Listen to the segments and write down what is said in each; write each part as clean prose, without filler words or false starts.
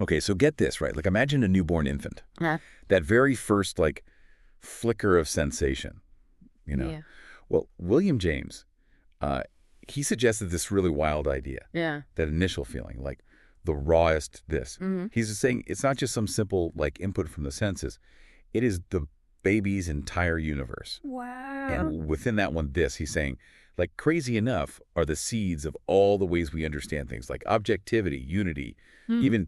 Okay, so get this, right? Like imagine a newborn infant. Uh, That very first like flicker of sensation, you know. yeah. Well, William James, uh, he suggested this really wild idea, Yeah. that initial feeling, like the rawest this. Hmm. He's just saying it's not just some simple like input from the senses. It is the baby's entire universe. Wow. And within that one, this, he's saying, like crazy enough are the seeds of all the ways we understand things, like objectivity, unity, even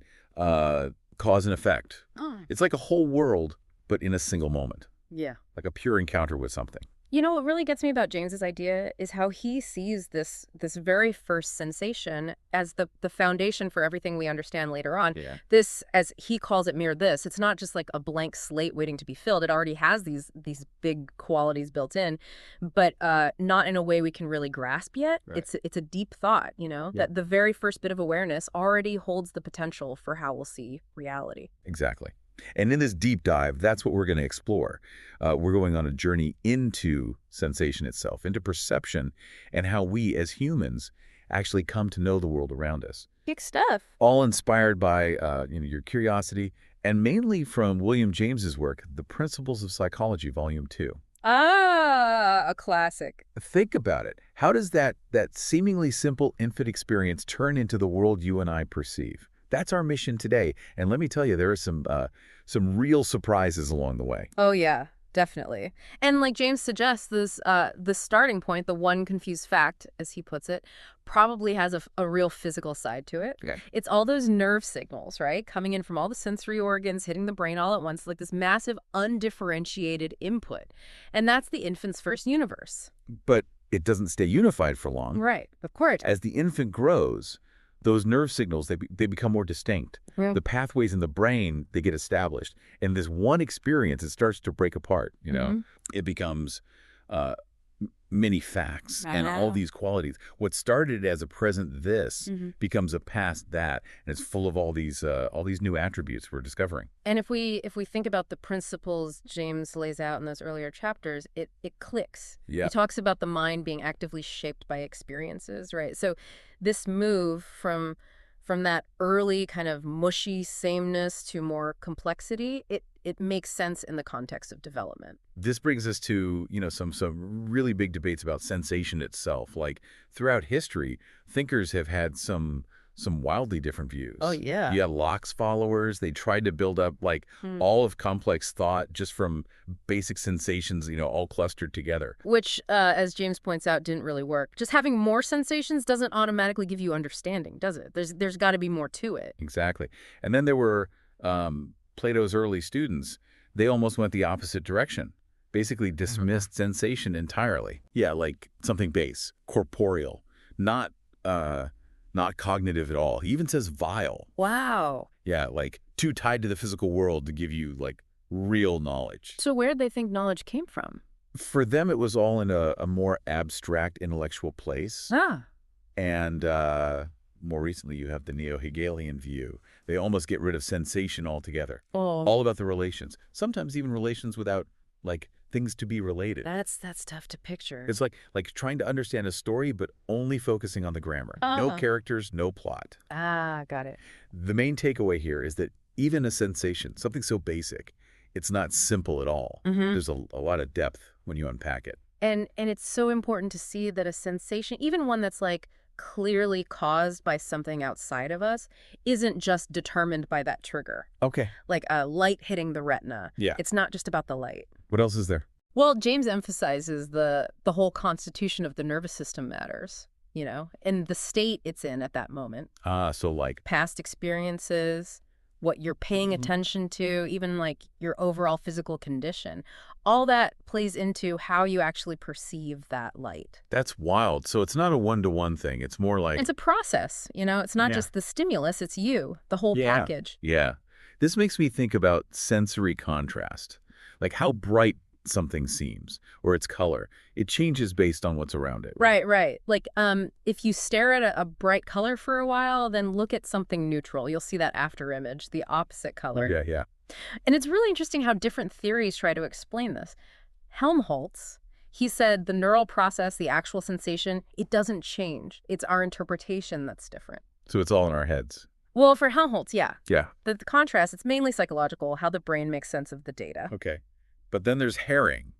cause and effect. Oh. It's like a whole world, but in a single moment, Yeah. like a pure encounter with something. You know, what really gets me about James's idea is how he sees this very first sensation as the foundation for everything we understand later on. Yeah. This, as he calls it, mere this. It's not just like a blank slate waiting to be filled. It already has these big qualities built in, but not in a way we can really grasp yet. Right. It's a deep thought, you know, Yeah. that the very first bit of awareness already holds the potential for how we'll see reality. Exactly. And in this deep dive, that's what we're going to explore. We're going on a journey into sensation itself, into perception, and how we as humans actually come to know the world around us. Big stuff. All inspired by your curiosity, and mainly from William James's work, The Principles of Psychology, Volume 2. Ah, a classic. Think about it. How does that seemingly simple infant experience turn into the world you and I perceive? That's our mission today. And let me tell you, there are some real surprises along the way. Oh, yeah, definitely. And like James suggests, the starting point, the one confused fact, as he puts it, probably has a real physical side to it. Okay. It's all those nerve signals, right? Coming in from all the sensory organs, hitting the brain all at once, like this massive, undifferentiated input. And that's the infant's first universe. But it doesn't stay unified for long. Right, of course. As the infant grows, those nerve signals, they become more distinct. Yeah. The pathways in the brain, they get established. And this one experience, it starts to break apart, you know. Mhm. It becomes many facts and all Wow. these qualities. What started as a present this Mhm. becomes a past that, and it's full of all these new attributes we're discovering. And if we think about the principles James lays out in those earlier chapters, it clicks. Yeah. He talks about the mind being actively shaped by experiences, right? So this move from that early kind of mushy sameness to more complexity, it makes sense in the context of development. This brings us to, some really big debates about sensation itself. Like throughout history, thinkers have had some wildly different views. Oh, yeah. You had Locke's followers. They tried to build up like all of complex thought just from basic sensations, all clustered together. Which, as James points out, didn't really work. Just having more sensations doesn't automatically give you understanding, does it? There's got to be more to it. Exactly. And then there were Plato's early students. They almost went the opposite direction. Basically dismissed sensation entirely. Yeah, like something base, corporeal, not cognitive at all. He even says vile. Wow. Yeah, like too tied to the physical world to give you like real knowledge. So where'd they think knowledge came from? For them, it was all in a more abstract intellectual place. Ah. And more recently, you have the neo-Hegelian view. They almost get rid of sensation altogether. Oh. All about the relations. Sometimes even relations without like things to be related. That's tough to picture. It's like trying to understand a story, but only focusing on the grammar. No characters, no plot. Ah, got it. The main takeaway here is that even a sensation, something so basic, it's not simple at all. There's a lot of depth when you unpack it. And it's so important to see that a sensation, even one that's like clearly caused by something outside of us, isn't just determined by that trigger. Okay. Like a light hitting the retina. Yeah. It's not just about the light. What else is there? Well, James emphasizes the whole constitution of the nervous system matters, and the state it's in at that moment. So like Past experiences, what you're paying attention to, even like your overall physical condition. All that plays into how you actually perceive that light. that's wild. So it's not a one-to-one thing. It's more like It's a process, It's not Yeah. just the stimulus, it's you, the whole Yeah. package. Yeah. This makes me think about sensory contrast, like how bright something seems or its color. It changes based on what's around it. Right. Like, if you stare at a bright color for a while, then look at something neutral. You'll see that after image, the opposite color. Yeah. And it's really interesting how different theories try to explain this. Helmholtz, he said the neural process, the actual sensation, it doesn't change. It's our interpretation that's different. So it's all in our heads. Well, for Helmholtz, yeah. Yeah. The contrast, it's mainly psychological, how the brain makes sense of the data. Okay. But then there's Herring,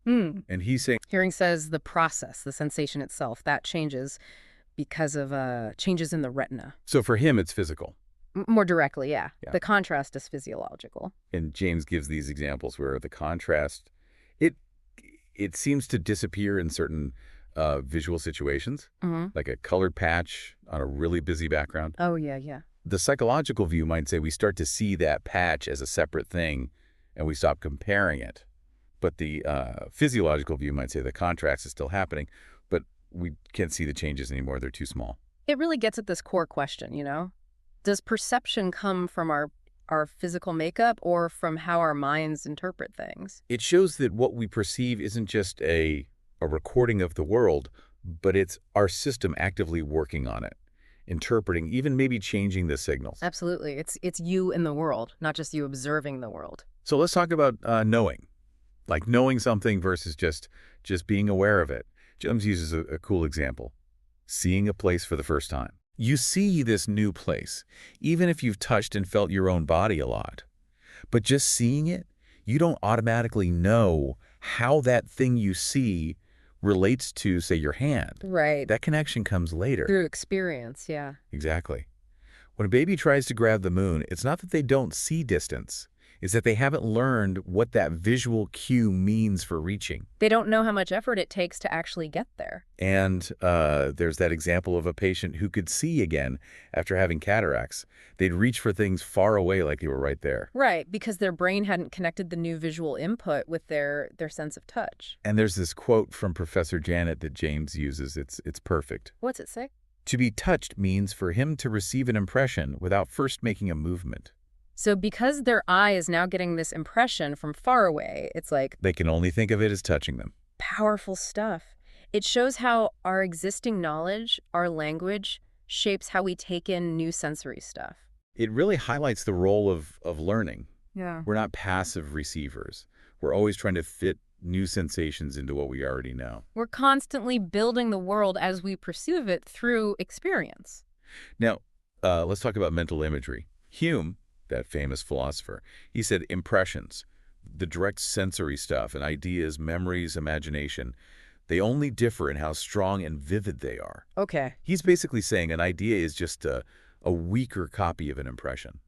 Hmm. and he's saying, Hearing says the process, the sensation itself, that changes because of changes in the retina. so for him, it's physical. More directly, yeah. Yeah. The contrast is physiological. And James gives these examples where the contrast, it it seems to disappear in certain visual situations, Hmm. like a colored patch on a really busy background. Oh, yeah, yeah. The psychological view might say we start to see that patch as a separate thing, and we stop comparing it. But the physiological view might say the contrast is still happening, but we can't see the changes anymore. They're too small. It really gets at this core question, you know? Does perception come from our physical makeup or from how our minds interpret things? It shows that what we perceive isn't just a recording of the world, but it's our system actively working on it, interpreting, even maybe changing the signals. Absolutely. It's you in the world, not just you observing the world. So let's talk about knowing, like knowing something versus just being aware of it. James uses a cool example, seeing a place for the first time. You see this new place, even if you've touched and felt your own body a lot. But just seeing it, you don't automatically know how that thing you see relates to, say, your hand. Right. That connection comes later. Through experience, yeah. Exactly. When a baby tries to grab the moon, it's not that they don't see distance. It's that they haven't learned what that visual cue means for reaching. They don't know how much effort it takes to actually get there. And there's that example of a patient who could see again after having cataracts. They'd reach for things far away like they were right there. Right, because their brain hadn't connected the new visual input with their sense of touch. And there's this quote from Professor Janet that James uses. It's perfect. What's it say? To be touched means for him to receive an impression without first making a movement. So because their eye is now getting this impression from far away, it's like They can only think of it as touching them. powerful stuff. It shows how our existing knowledge, our language, shapes how we take in new sensory stuff. It really highlights the role of learning. Yeah. We're not passive receivers. We're always trying to fit new sensations into what we already know. We're constantly building the world as we perceive it through experience. Now, let's talk about mental imagery. Hume, that famous philosopher, he said impressions, the direct sensory stuff and ideas, memories, imagination, they only differ in how strong and vivid they are. Okay. He's basically saying an idea is just a weaker copy of an impression,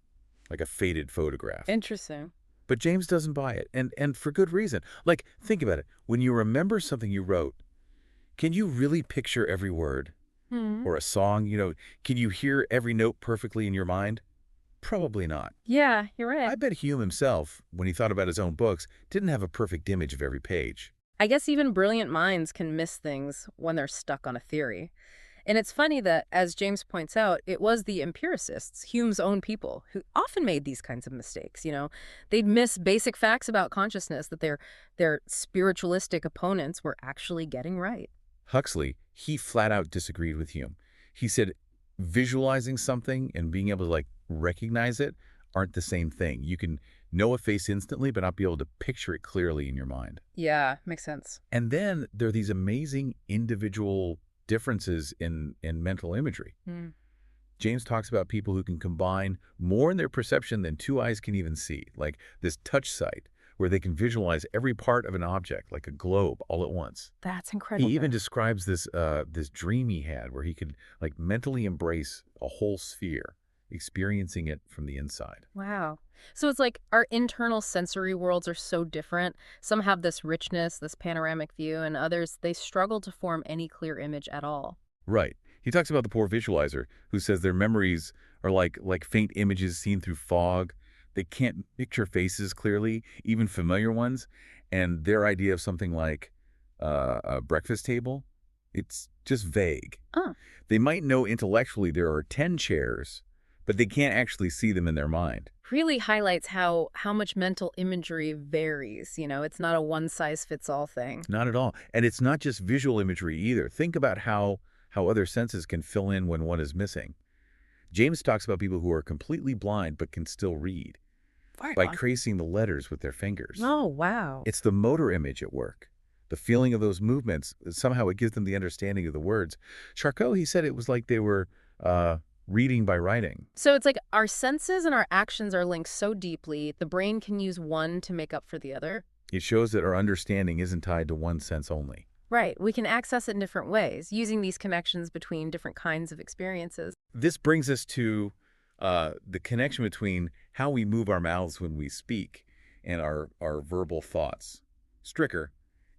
like a faded photograph. Interesting. But James doesn't buy it, and for good reason. Like, think about it. When you remember something you wrote, can you really picture every word? Hmm. Or a song, can you hear every note perfectly in your mind? Probably not. Yeah, you're right. I bet Hume himself, when he thought about his own books, didn't have a perfect image of every page. I guess even brilliant minds can miss things when they're stuck on a theory. And it's funny that, as James points out, it was the empiricists, Hume's own people, who often made these kinds of mistakes, They'd miss basic facts about consciousness that their spiritualistic opponents were actually getting right. Huxley, he flat out disagreed with Hume. He said visualizing something and being able to recognize it aren't the same thing. You can know a face instantly, but not be able to picture it clearly in your mind. Yeah, makes sense. And then there are these amazing individual differences in mental imagery. Hmm. James talks about people who can combine more in their perception than two eyes can even see, like this touch sight, where they can visualize every part of an object, like a globe, all at once. That's He incredible. even describes this dream he had where he could mentally embrace a whole sphere, experiencing it from the inside. Wow. So it's like our internal sensory worlds are so different. Some have this richness, this panoramic view, and others, they struggle to form any clear image at all. Right. He talks about the poor visualizer who says their memories are like faint images seen through fog. They can't picture faces clearly, even familiar ones. And their idea of something like a breakfast table, it's just vague. Oh. They might know intellectually there are 10 chairs, but they can't actually see them in their mind. Really highlights how much mental imagery varies. It's not a one-size-fits-all thing. Not at all. And it's not just visual imagery either. Think about how other senses can fill in when one is missing. James talks about people who are completely blind but can still read by tracing the letters with their fingers. Oh, wow. It's the motor image at work. The feeling of those movements, somehow it gives them the understanding of the words. Charcot, he said it was like they were reading by writing. So it's like our senses and our actions are linked so deeply, the brain can use one to make up for the other. It shows that our understanding isn't tied to one sense only. Right. We can access it in different ways, using these connections between different kinds of experiences. This brings us to the connection between how we move our mouths when we speak and our verbal thoughts. Stricker,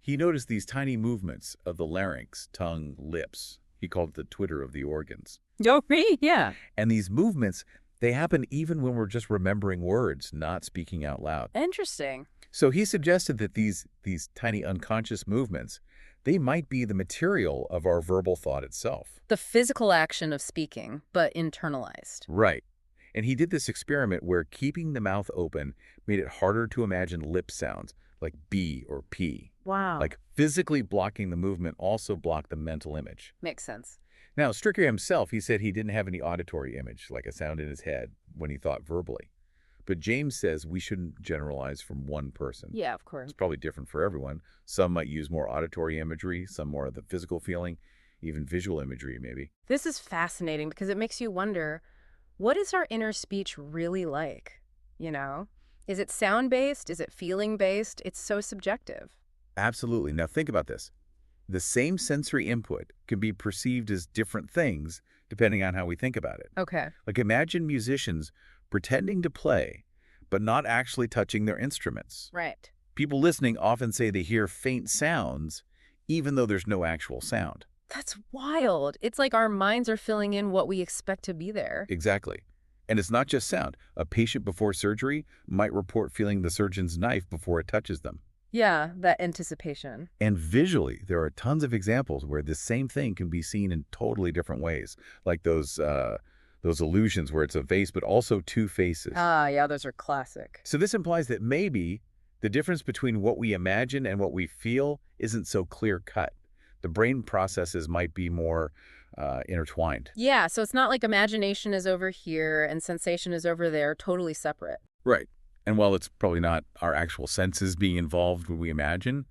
he noticed these tiny movements of the larynx, tongue, lips. He called it the twitter of the organs. Oh, me? Yeah. And these movements, they happen even when we're just remembering words, not speaking out loud. Interesting. So he suggested that these tiny unconscious movements, they might be the material of our verbal thought itself. The physical action of speaking, but internalized. Right. And he did this experiment where keeping the mouth open made it harder to imagine lip sounds like B or P. Wow. Like physically blocking the movement also blocked the mental image. Makes sense. Now, Stricker himself, he said he didn't have any auditory image, like a sound in his head, when he thought verbally. But James says we shouldn't generalize from one person. Yeah, of course. It's probably different for everyone. Some might use more auditory imagery, some more of the physical feeling, even visual imagery maybe. This is fascinating because it makes you wonder, what is our inner speech really like? You know? Is it sound-based? Is it feeling-based? It's so subjective. Absolutely. Now think about this. The same sensory input can be perceived as different things depending on how we think about it. Okay. Like imagine musicians pretending to play, but not actually touching their instruments. Right. People listening often say they hear faint sounds, even though there's no actual sound. That's wild. It's like our minds are filling in what we expect to be there. Exactly. And it's not just sound. A patient before surgery might report feeling the surgeon's knife before it touches them. Yeah, that anticipation. And visually, there are tons of examples where the same thing can be seen in totally different ways, like those illusions where it's a vase but also two faces. Ah, yeah, those are classic. So this implies that maybe the difference between what we imagine and what we feel isn't so clear-cut. The brain processes might be more intertwined. Yeah, so it's not like imagination is over here and sensation is over there, totally separate. Right. And while it's probably not our actual senses being involved when we imagine,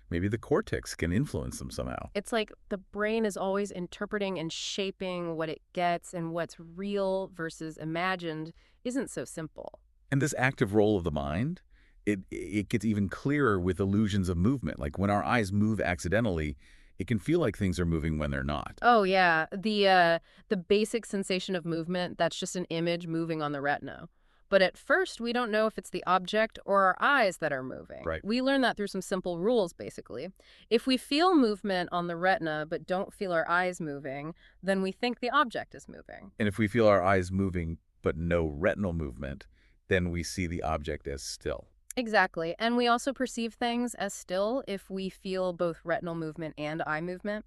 maybe the cortex can influence them somehow. It's like the brain is always interpreting and shaping what it gets, and what's real versus imagined isn't so simple. And this active role of the mind, it gets even clearer with illusions of movement. Like when our eyes move accidentally, it can feel like things are moving when they're not. Oh, yeah. The basic sensation of movement, that's just an image moving on the retina. But at first, we don't know if it's the object or our eyes that are moving. Right. We learn that through some simple rules, basically. If we feel movement on the retina but don't feel our eyes moving, then we think the object is moving. And if we feel our eyes moving but no retinal movement, then we see the object as still. Exactly. And we also perceive things as still if we feel both retinal movement and eye movement,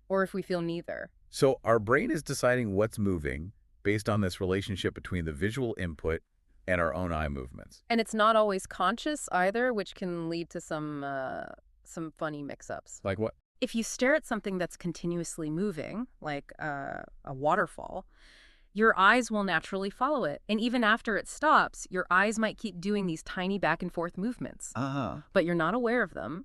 or if we feel neither. So our brain is deciding what's moving based on this relationship between the visual input and our own eye movements. And it's not always conscious either, which can lead to some funny mix-ups. Like what? If you stare at something that's continuously moving, like a waterfall, your eyes will naturally follow it. And even after it stops, your eyes might keep doing these tiny back and forth movements. But you're not aware of them.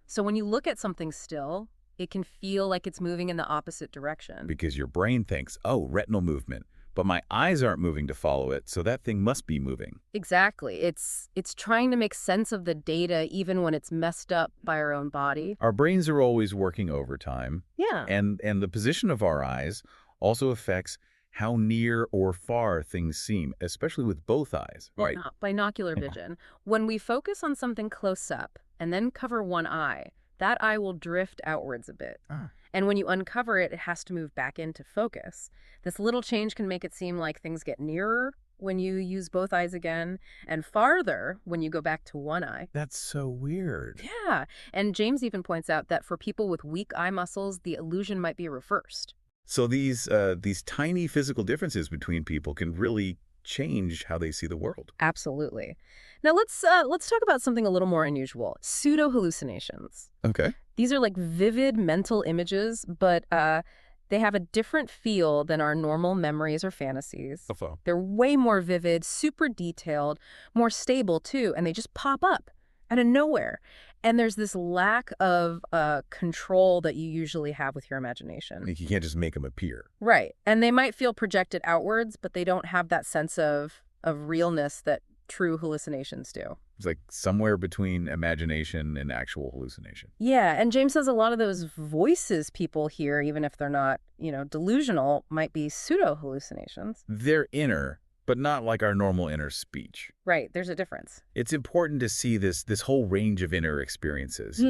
So when you look at something still, it can feel like it's moving in the opposite direction. Because your brain thinks, oh, retinal movement, but my eyes aren't moving to follow it, so that thing must be moving. Exactly. It's trying to make sense of the data even when it's messed up by our own body. Our brains are always working overtime. Yeah. And the position of our eyes also affects how near or far things seem, especially with both eyes, right? Binocular vision. When we focus on something close up and then cover one eye, that eye will drift outwards a bit. And when you uncover it, it has to move back into focus. This little change can make it seem like things get nearer when you use both eyes again, and farther when you go back to one eye. That's so weird. Yeah, and James even points out that for people with weak eye muscles, the illusion might be reversed. So these tiny physical differences between people can really change how they see the world. Absolutely. Now let's talk about something a little more unusual: pseudo-hallucinations. Okay. These are like vivid mental images, but they have a different feel than our normal memories or fantasies. They're way more vivid, super detailed, more stable too, and they just pop up. out of nowhere. And there's this lack of control that you usually have with your imagination. Like you can't just make them appear. Right. And they might feel projected outwards, but they don't have that sense of realness that true hallucinations do. It's like somewhere between imagination and actual hallucination. Yeah, and James says a lot of those voices people hear, even if they're not, delusional, might be pseudo-hallucinations. They're inner, but not like our normal inner speech. Right, there's a difference. It's important to see this whole range of inner experiences.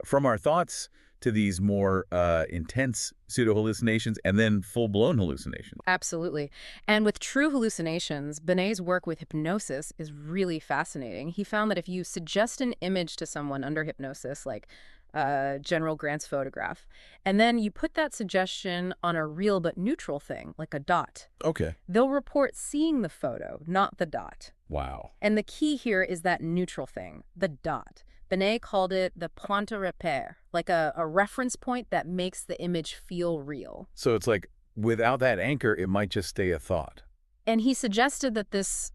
From our thoughts to these more intense pseudo-hallucinations and then full-blown hallucinations. Absolutely. And with true hallucinations, Benet's work with hypnosis is really fascinating. He found that if you suggest an image to someone under hypnosis, like General Grant's photograph, and then you put that suggestion on a real but neutral thing, like a dot, Okay. they'll report seeing the photo, not the dot. Wow. And the key here is that neutral thing, the dot. Benet called it the point de repère, like a reference point that makes the image feel real. So it's like without that anchor, it might just stay a thought. And he suggested that this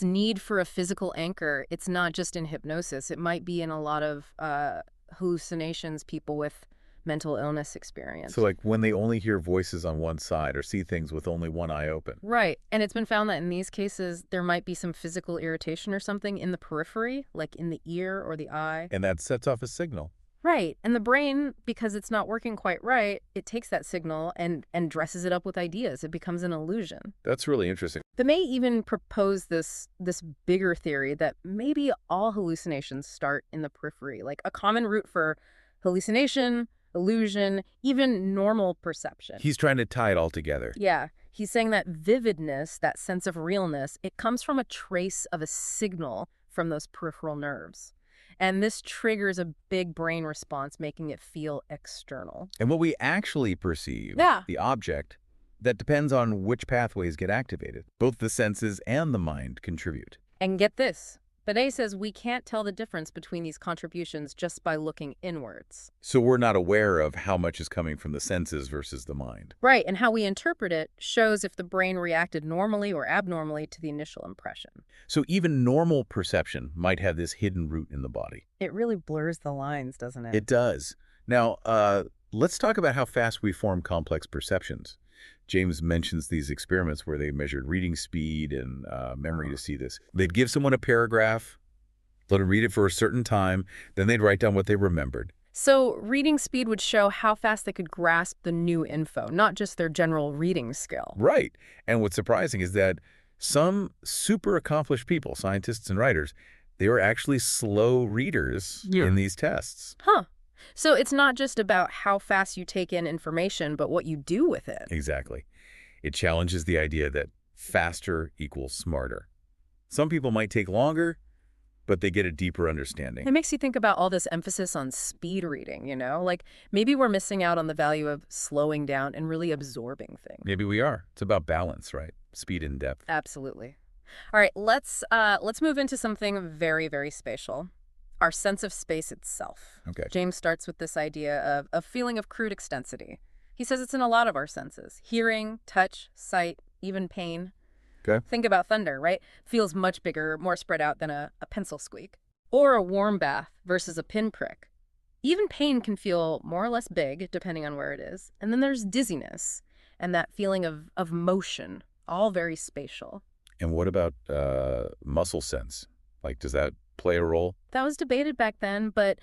need for a physical anchor, it's not just in hypnosis. It might be in a lot of hallucinations people with mental illness experience. So like when they only hear voices on one side or see things with only one eye open. Right. And it's been found that in these cases, there might be some physical irritation or something in the periphery, like in the ear or the eye. And that sets off a signal. Right. And the brain, because it's not working quite right, it takes that signal and dresses it up with ideas. It becomes an illusion. That's really interesting. Benet even proposed this bigger theory that maybe all hallucinations start in the periphery, like a common root for hallucination, illusion, even normal perception. He's trying to tie it all together. Yeah. He's saying that vividness, that sense of realness, it comes from a trace of a signal from those peripheral nerves. And this triggers a big brain response, making it feel external. And what we actually perceive, Yeah. the object, that depends on which pathways get activated. Both the senses and the mind contribute. And get this. Benet says we can't tell the difference between these contributions just by looking inwards. So we're not aware of how much is coming from the senses versus the mind. Right, and how we interpret it shows if the brain reacted normally or abnormally to the initial impression. So even normal perception might have this hidden root in the body. It really blurs the lines, doesn't it? It does. Now, let's talk about how fast we form complex perceptions. James mentions these experiments where they measured reading speed and memory to see this. They'd give someone a paragraph, let them read it for a certain time, then they'd write down what they remembered. So reading speed would show how fast they could grasp the new info, not just their general reading skill. Right. And what's surprising is that some super accomplished people, scientists and writers, they were actually slow readers in these tests. Huh. So it's not just about how fast you take in information, but what you do with it. Exactly. It challenges the idea that faster equals smarter. Some people might take longer, but they get a deeper understanding. It makes you think about all this emphasis on speed reading, Like maybe we're missing out on the value of slowing down and really absorbing things. Maybe we are. It's about balance, right? Speed and depth. Absolutely. All right, let's move into something very, very spatial. Our sense of space itself. Okay. James starts with this idea of a feeling of crude extensity. He says it's in a lot of our senses. Hearing, touch, sight, even pain. Okay. Think about thunder, right? Feels much bigger, more spread out than a pencil squeak. Or a warm bath versus a pinprick. Even pain can feel more or less big, depending on where it is. And then there's dizziness and that feeling of motion, all very spatial. And what about muscle sense? Like, does that play a role? That was debated back then, but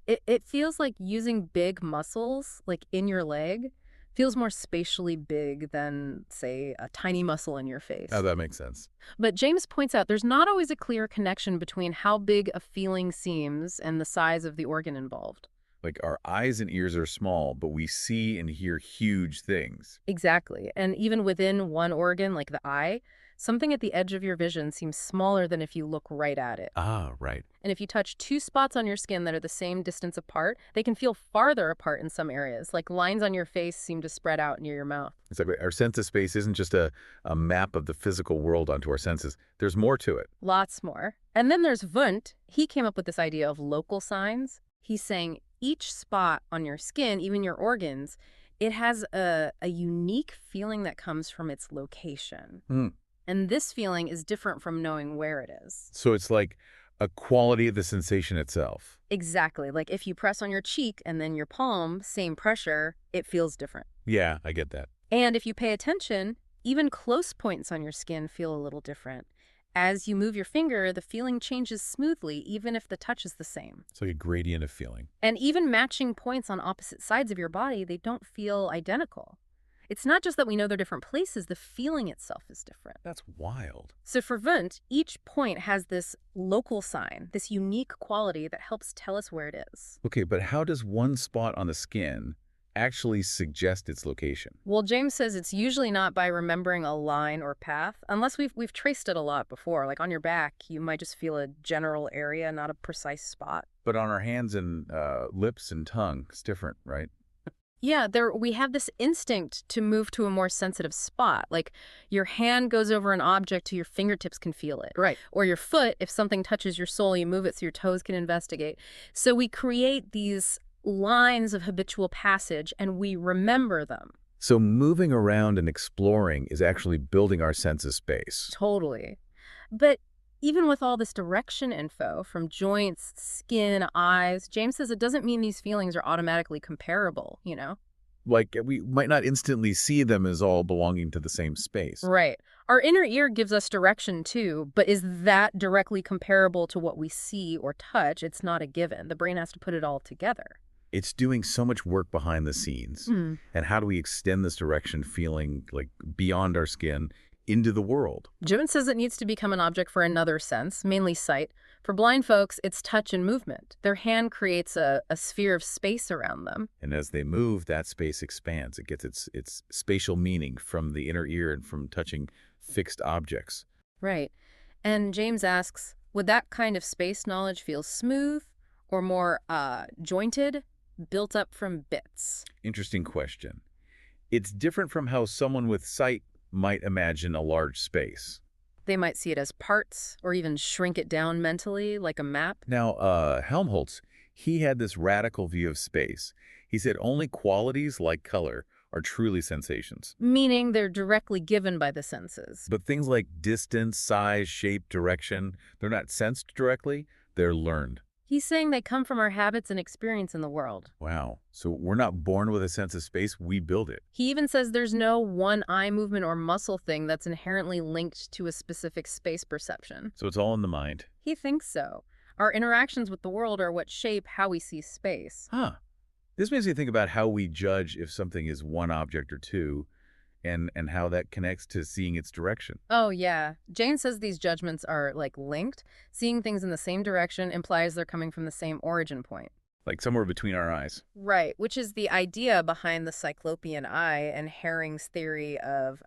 it feels like using big muscles, like in your leg, feels more spatially big than, say, a tiny muscle in your face. Oh, that makes sense. But James points out there's not always a clear connection between how big a feeling seems and the size of the organ involved. Like our eyes and ears are small, but we see and hear huge things. Exactly. And even within one organ, like the eye, something at the edge of your vision seems smaller than if you look right at it. Ah, right. And if you touch two spots on your skin that are the same distance apart, they can feel farther apart in some areas, like lines on your face seem to spread out near your mouth. Exactly. Our sense of space isn't just a map of the physical world onto our senses. There's more to it. Lots more. And then there's Wundt. He came up with this idea of local signs. He's saying each spot on your skin, even your organs, it has a unique feeling that comes from its location. And this feeling is different from knowing where it is. So it's like A quality of the sensation itself. Exactly. Like if you press on your cheek and then your palm, same pressure, it feels different. Yeah, I get that. And if you pay attention, even close points on your skin feel a little different. As you move your finger, the feeling changes smoothly, even if the touch is the same. It's like a gradient of feeling. And even matching points on opposite sides of your body, they don't feel identical. It's not just that we know they're different places, the feeling itself is different. That's wild. So for Wundt, each point has this local sign, this unique quality that helps tell us where it is. Okay, but how does one spot on the skin actually suggest its location? Well, James says it's usually not by remembering a line or path, unless we've traced it a lot before. Like on your back, you might just feel a general area, not a precise spot. But on our hands and lips and tongue, it's different, right? Yeah, we have this instinct to move to a more sensitive spot. Like your hand goes over an object so your fingertips can feel it. Right. Or your foot, if something touches your sole, you move it so your toes can investigate. So we create these lines of habitual passage and we remember them. So moving around and exploring is actually building our sense of space. Totally. But even with all this direction info from joints, skin, eyes, James says it doesn't mean these feelings are automatically comparable, you know? Like, we might not instantly see them as all belonging to the same space. Right. Our inner ear gives us direction too, but is that directly comparable to what we see or touch? It's not a given. The brain has to put it all together. It's doing so much work behind the scenes. Hmm. And how do we extend this direction feeling like beyond our skin into the world? Jones says it needs to become an object for another sense, mainly sight. For blind folks, it's touch and movement. Their hand creates a sphere of space around them. And as they move, that space expands. It gets its spatial meaning from the inner ear and from touching fixed objects. Right. And James asks, would that kind of space knowledge feel smooth or more jointed, built up from bits? Interesting question. It's different from how someone with sight might imagine a large space. They might see it as parts or even shrink it down mentally like a map. Now, Helmholtz, he had this radical view of space. He said only qualities like color are truly sensations. Meaning they're directly given by the senses. But things like distance, size, shape, direction, they're not sensed directly, they're learned. He's saying they come from our habits and experience in the world. Wow. So we're not born with a sense of space, we build it. He even says there's no one eye movement or muscle thing that's inherently linked to a specific space perception. So it's all in the mind. He thinks so. Our interactions with the world are what shape how we see space. Huh. This makes me think about how we judge if something is one object or two, and how that connects to seeing its direction. Oh, yeah. Jane says these judgments are, like, linked. Seeing things in the same direction implies they're coming from the same origin point. Like somewhere between our eyes. Right, which is the idea behind the cyclopean eye and Herring's theory of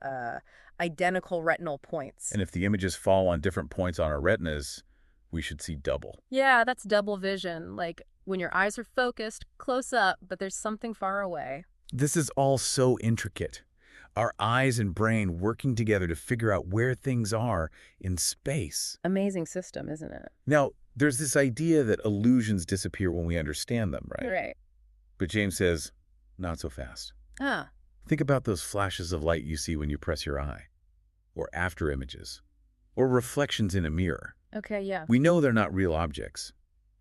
identical retinal points. And if the images fall on different points on our retinas, we should see double. Yeah, that's double vision. Like, when your eyes are focused, close up, but there's something far away. This is all so intricate. Our eyes and brain working together to figure out where things are in space. Amazing system, isn't it? Now, there's this idea that illusions disappear when we understand them, right? Right. But James says, not so fast. Ah, Think about those flashes of light you see when you press your eye, or after images, or reflections in a mirror. okay, yeah. We know they're not real objects,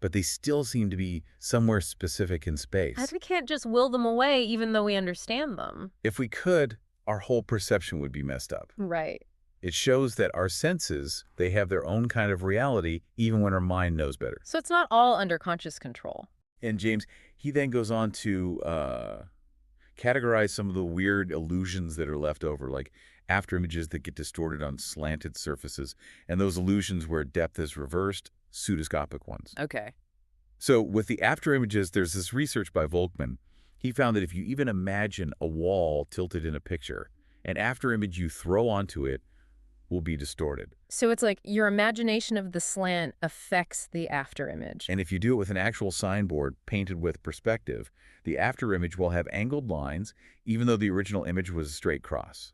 but they still seem to be somewhere specific in space. We can't just will them away even though we understand them. If we could, our whole perception would be messed up. Right. It shows that our senses, they have their own kind of reality, even when our mind knows better. So it's not all under conscious control. And James, he then goes on to categorize some of the weird illusions that are left over, like after images that get distorted on slanted surfaces, and those illusions where depth is reversed, pseudoscopic ones. Okay. So with the after images, there's this research by Volkmann. He found that if you even imagine a wall tilted in a picture, an after image you throw onto it will be distorted. So it's like your imagination of the slant affects the after image. And if you do it with an actual signboard painted with perspective, the after image will have angled lines, even though the original image was a straight cross.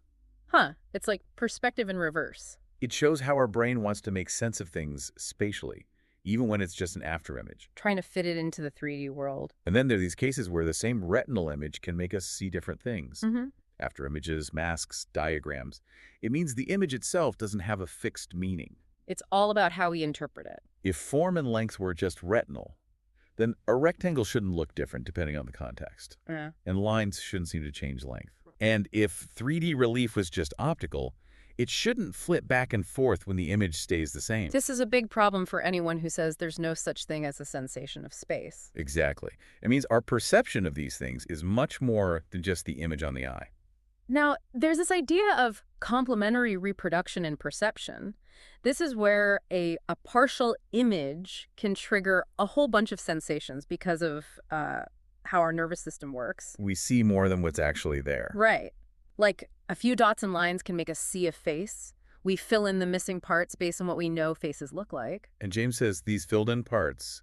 Huh. It's like perspective in reverse. It shows how our brain wants to make sense of things spatially, even when it's just an after image. Trying to fit it into the 3D world. And then there are these cases where the same retinal image can make us see different things. Mm-hmm. After images, masks, diagrams. It means the image itself doesn't have a fixed meaning. It's all about how we interpret it. If form and length were just retinal, then a rectangle shouldn't look different depending on the context. Yeah. And lines shouldn't seem to change length. And if 3D relief was just optical, it shouldn't flip back and forth when the image stays the same. This is a big problem for anyone who says there's no such thing as a sensation of space. Exactly. It means our perception of these things is much more than just the image on the eye. Now, there's this idea of complementary reproduction in perception. This is where a partial image can trigger a whole bunch of sensations because of how our nervous system works. We see more than what's actually there. Right. Like a few dots and lines can make us see a face. We fill in the missing parts based on what we know faces look like. And James says these filled-in parts,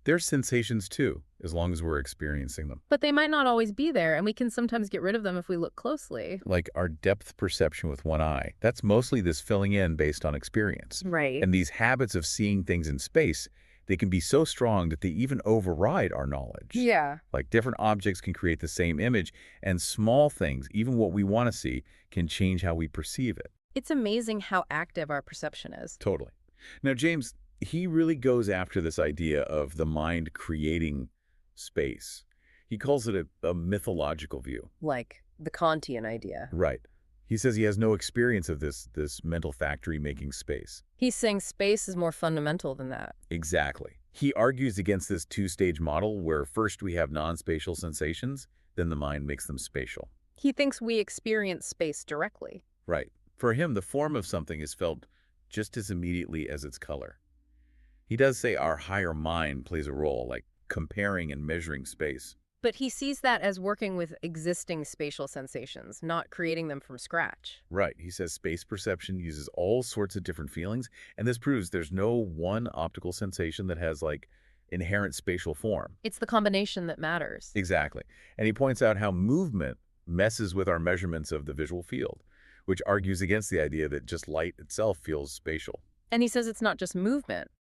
they're sensations too, as long as we're experiencing them. But they might not always be there, and we can sometimes get rid of them if we look closely. Like our depth perception with one eye, that's mostly this filling in based on experience. Right. And these habits of seeing things in space, they can be so strong that they even override our knowledge. Yeah. Like different objects can create the same image, and small things, even what we want to see, can change how we perceive it. It's amazing how active our perception is. Totally. Now, James, he really goes after this idea of the mind creating space. He calls it a mythological view. Like the Kantian idea. Right. He says he has no experience of this mental factory making space. He's saying space is more fundamental than that. Exactly. He argues against this two-stage model where first we have non-spatial sensations, then the mind makes them spatial. He thinks we experience space directly. Right. For him, the form of something is felt just as immediately as its color. He does say our higher mind plays a role, like comparing and measuring space. But he sees that as working with existing spatial sensations, not creating them from scratch. Right. He says space perception uses all sorts of different feelings, and this proves there's no one optical sensation that has, like, inherent spatial form. It's the combination that matters. Exactly. And he points out how movement messes with our measurements of the visual field, which argues against the idea that just light itself feels spatial. And he says it's not just movement.